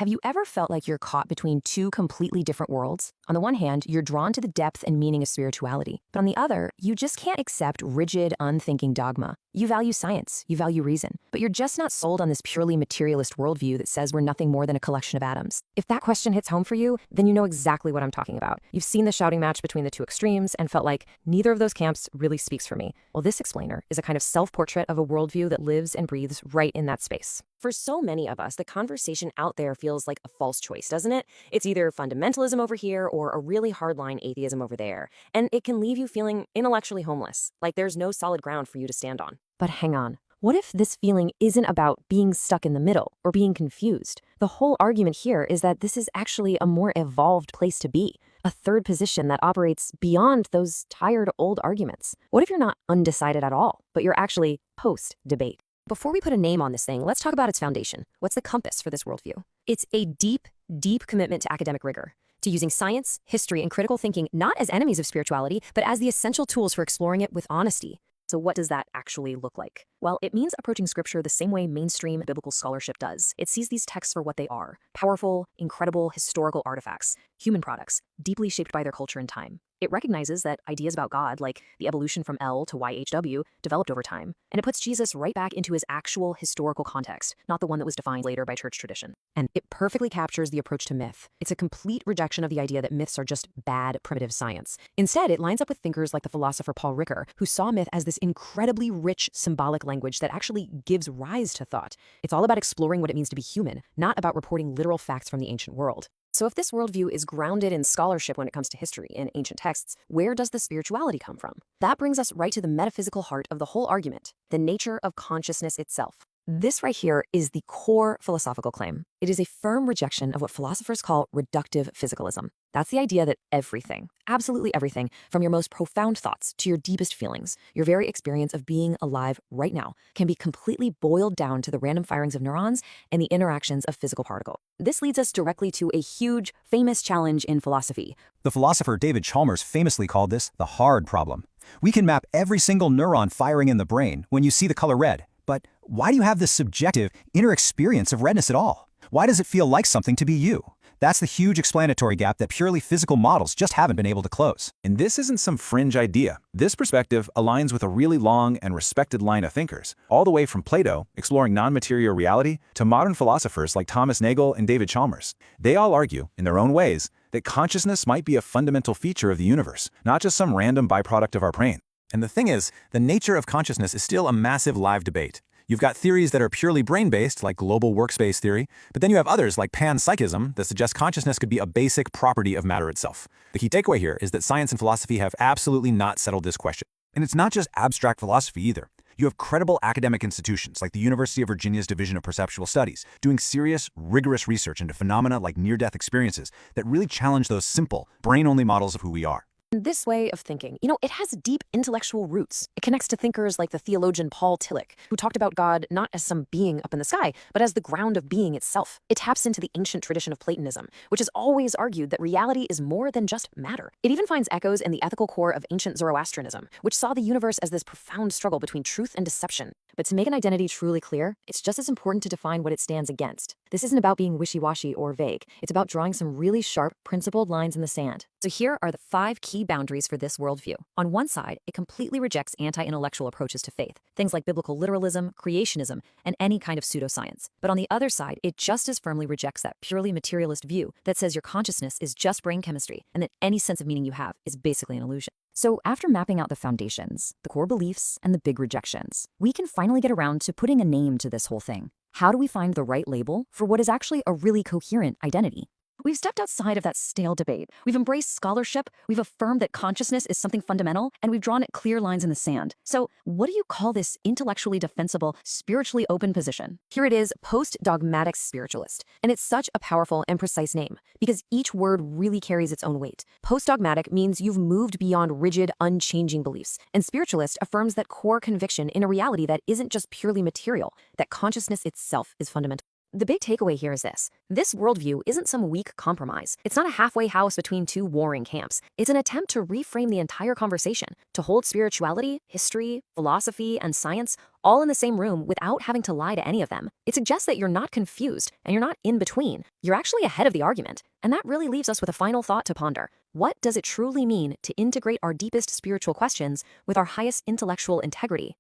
Have you ever felt like you're caught between two completely different worlds? On the one hand, you're drawn to the depth and meaning of spirituality, but on the other, you just can't accept rigid, unthinking dogma. You value science, you value reason, but you're just not sold on this purely materialist worldview that says we're nothing more than a collection of atoms. If that question hits home for you, then you know exactly what I'm talking about. You've seen the shouting match between the two extremes and felt like neither of those camps really speaks for me. Well, this explainer is a kind of self-portrait of a worldview that lives and breathes right in that space. For so many of us, the conversation out there feels like a false choice, doesn't it? It's either fundamentalism over here or a really hardline atheism over there. And it can leave you feeling intellectually homeless, like there's no solid ground for you to stand on. But hang on. What if this feeling isn't about being stuck in the middle or being confused? The whole argument here is that this is actually a more evolved place to be, a third position that operates beyond those tired old arguments. What if you're not undecided at all, but you're actually post-debate? Before we put a name on this thing, let's talk about its foundation. What's the compass for this worldview? It's a deep, deep commitment to academic rigor, to using science, history, and critical thinking not as enemies of spirituality, but as the essential tools for exploring it with honesty. So what does that actually look like? Well, it means approaching scripture the same way mainstream biblical scholarship does. It sees these texts for what they are: powerful, incredible historical artifacts, human products, deeply shaped by their culture and time. It recognizes that ideas about God, like the evolution from L to YHW, developed over time, and it puts Jesus right back into his actual historical context, not the one that was defined later by church tradition. And it perfectly captures the approach to myth. It's a complete rejection of the idea that myths are just bad, primitive science. Instead, it lines up with thinkers like the philosopher Paul Ricoeur, who saw myth as this incredibly rich symbolic language that actually gives rise to thought. It's all about exploring what it means to be human, not about reporting literal facts from the ancient world. So if this worldview is grounded in scholarship when it comes to history and ancient texts, where does the spirituality come from? That brings us right to the metaphysical heart of the whole argument, the nature of consciousness itself. This right here is the core philosophical claim. It is a firm rejection of what philosophers call reductive physicalism. That's the idea that everything, absolutely everything, from your most profound thoughts to your deepest feelings, your very experience of being alive right now, can be completely boiled down to the random firings of neurons and the interactions of physical particles. This leads us directly to a huge, famous challenge in philosophy. The philosopher David Chalmers famously called this the hard problem. We can map every single neuron firing in the brain when you see the color red. But why do you have this subjective, inner experience of redness at all? Why does it feel like something to be you? That's the huge explanatory gap that purely physical models just haven't been able to close. And this isn't some fringe idea. This perspective aligns with a really long and respected line of thinkers, all the way from Plato, exploring non-material reality, to modern philosophers like Thomas Nagel and David Chalmers. They all argue, in their own ways, that consciousness might be a fundamental feature of the universe, not just some random byproduct of our brain. And the thing is, the nature of consciousness is still a massive live debate. You've got theories that are purely brain-based, like global workspace theory, but then you have others like panpsychism that suggest consciousness could be a basic property of matter itself. The key takeaway here is that science and philosophy have absolutely not settled this question. And it's not just abstract philosophy either. You have credible academic institutions like the University of Virginia's Division of Perceptual Studies doing serious, rigorous research into phenomena like near-death experiences that really challenge those simple, brain-only models of who we are. This way of thinking, it has deep intellectual roots. It connects to thinkers like the theologian Paul Tillich, who talked about God not as some being up in the sky, but as the ground of being itself. It taps into the ancient tradition of Platonism, which has always argued that reality is more than just matter. It even finds echoes in the ethical core of ancient Zoroastrianism, which saw the universe as this profound struggle between truth and deception. But to make an identity truly clear, it's just as important to define what it stands against. This isn't about being wishy-washy or vague. It's about drawing some really sharp, principled lines in the sand. So here are the 5 key boundaries for this worldview. On one side, it completely rejects anti-intellectual approaches to faith, things like biblical literalism, creationism, and any kind of pseudoscience. But on the other side, it just as firmly rejects that purely materialist view that says your consciousness is just brain chemistry and that any sense of meaning you have is basically an illusion. So after mapping out the foundations, the core beliefs, and the big rejections, we can finally get around to putting a name to this whole thing. How do we find the right label for what is actually a really coherent identity? We've stepped outside of that stale debate. We've embraced scholarship, we've affirmed that consciousness is something fundamental, and we've drawn clear lines in the sand. So what do you call this intellectually defensible, spiritually open position? Here it is, post-dogmatic spiritualist. And it's such a powerful and precise name, because each word really carries its own weight. Post-dogmatic means you've moved beyond rigid, unchanging beliefs, and spiritualist affirms that core conviction in a reality that isn't just purely material, that consciousness itself is fundamental. The big takeaway here is this. This worldview isn't some weak compromise. It's not a halfway house between two warring camps. It's an attempt to reframe the entire conversation, to hold spirituality, history, philosophy, and science all in the same room without having to lie to any of them. It suggests that you're not confused and you're not in between. You're actually ahead of the argument. And that really leaves us with a final thought to ponder. What does it truly mean to integrate our deepest spiritual questions with our highest intellectual integrity?